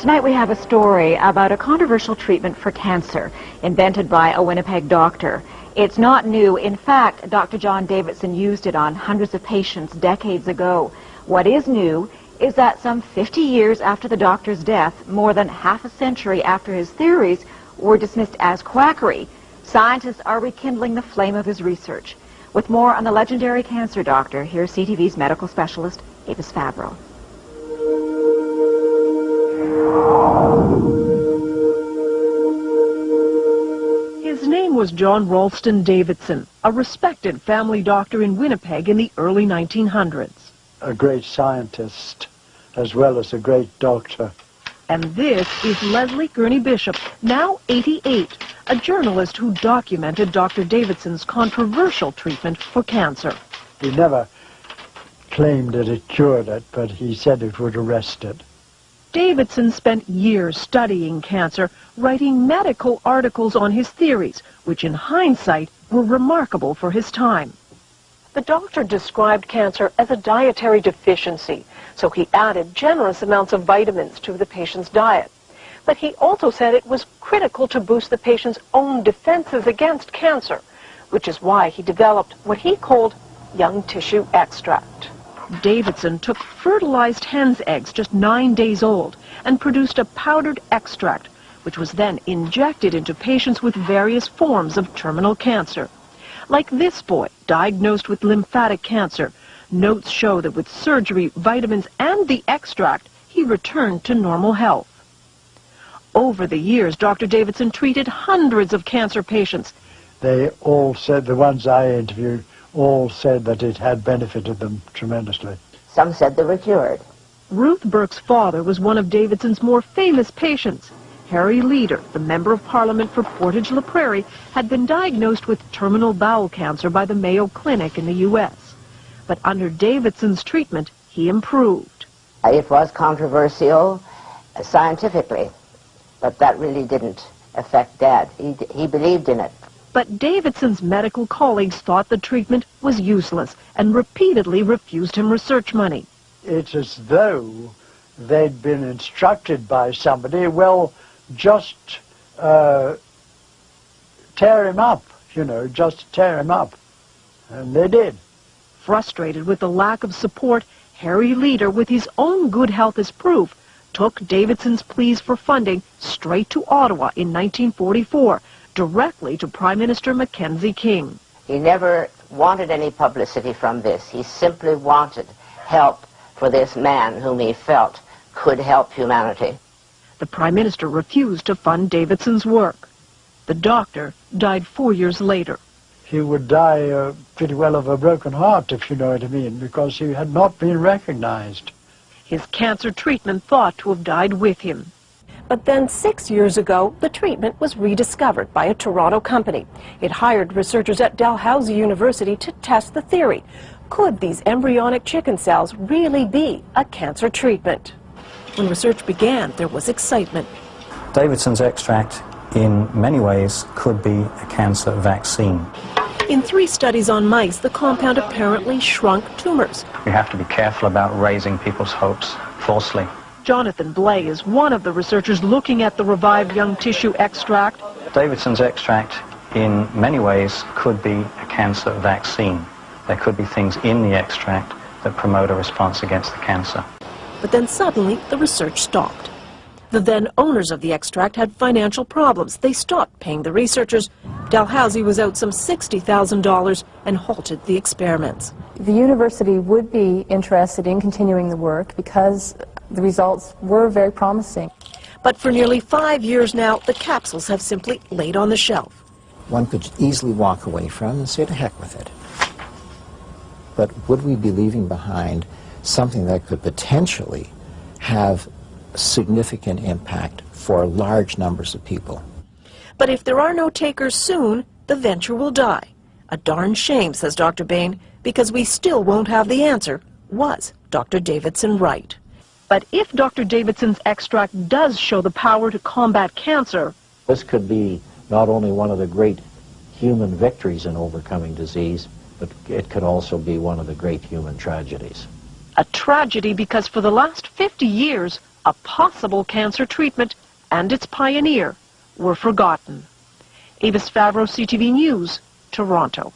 Tonight we have a story about a controversial treatment for cancer invented by a Winnipeg doctor. It's not new. In fact, Dr. John Davidson used it on hundreds of patients decades ago. What is new is that some 50 years after the doctor's death, more than half a century after his theories were dismissed as quackery, scientists are rekindling the flame of his research. With more on the legendary cancer doctor, here's CTV's medical specialist, Avis Favreau. His name was John Ralston Davidson, a respected family doctor in Winnipeg in the early 1900s. A great scientist as well as a great doctor. And this is Leslie Gurney Bishop, now 88, a journalist who documented Dr. Davidson's controversial treatment for cancer. He never claimed that it cured it, but he said it would arrest it. Davidson spent years studying cancer, writing medical articles on his theories, which in hindsight were remarkable for his time. The doctor described cancer as a dietary deficiency, so he added generous amounts of vitamins to the patient's diet. But he also said it was critical to boost the patient's own defenses against cancer, which is why he developed what he called young tissue extract. Davidson took fertilized hen's eggs just 9 days old and produced a powdered extract, which was then injected into patients with various forms of terminal cancer. Like this boy, diagnosed with lymphatic cancer, notes show that with surgery, vitamins, and the extract, he returned to normal health. Over the years, Dr. Davidson treated hundreds of cancer patients. They all said, the ones I interviewed, all said that it had benefited them tremendously. Some said they were cured. Ruth Burke's father was one of Davidson's more famous patients. Harry Leader, the Member of Parliament for Portage-la Prairie, had been diagnosed with terminal bowel cancer by the Mayo Clinic in the U.S. But under Davidson's treatment, he improved. It was controversial scientifically, but that really didn't affect Dad. He believed in it. But Davidson's medical colleagues thought the treatment was useless and repeatedly refused him research money. It's as though they'd been instructed by somebody, well, just tear him up, just tear him up. And they did. Frustrated with the lack of support, Harry Leader, with his own good health as proof, took Davidson's pleas for funding straight to Ottawa in 1944, directly to Prime Minister Mackenzie King. He never wanted any publicity from this. He simply wanted help for this man whom he felt could help humanity. The Prime Minister refused to fund Davidson's work. The doctor died 4 years later. He would die pretty well of a broken heart, if you know what I mean, because he had not been recognized. His cancer treatment thought to have died with him. But then 6 years ago, the treatment was rediscovered by a Toronto company. It hired researchers at Dalhousie University to test the theory. Could these embryonic chicken cells really be a cancer treatment? When research began, there was excitement. Davidson's extract, in many ways, could be a cancer vaccine. In 3 studies on mice, the compound apparently shrunk tumors. We have to be careful about raising people's hopes falsely. Jonathan Blay is one of the researchers looking at the revived young tissue extract. Davidson's extract, in many ways, could be a cancer vaccine. There could be things in the extract that promote a response against the cancer. But then suddenly, the research stopped. The then owners of the extract had financial problems. They stopped paying the researchers. Dalhousie was out some $60,000 and halted the experiments. The university would be interested in continuing the work because the results were very promising. But for nearly 5 years now, the capsules have simply laid on the shelf. One could easily walk away from and say, to heck with it. But would we be leaving behind something that could potentially have significant impact for large numbers of people? But if there are no takers soon, the venture will die. A darn shame, says Dr. Bain, because we still won't have the answer. Was Dr. Davidson right? But if Dr. Davidson's extract does show the power to combat cancer, this could be not only one of the great human victories in overcoming disease, but it could also be one of the great human tragedies. a tragedy because for the last 50 years, a possible cancer treatment and its pioneer were forgotten. Avis Favreau, CTV News, Toronto.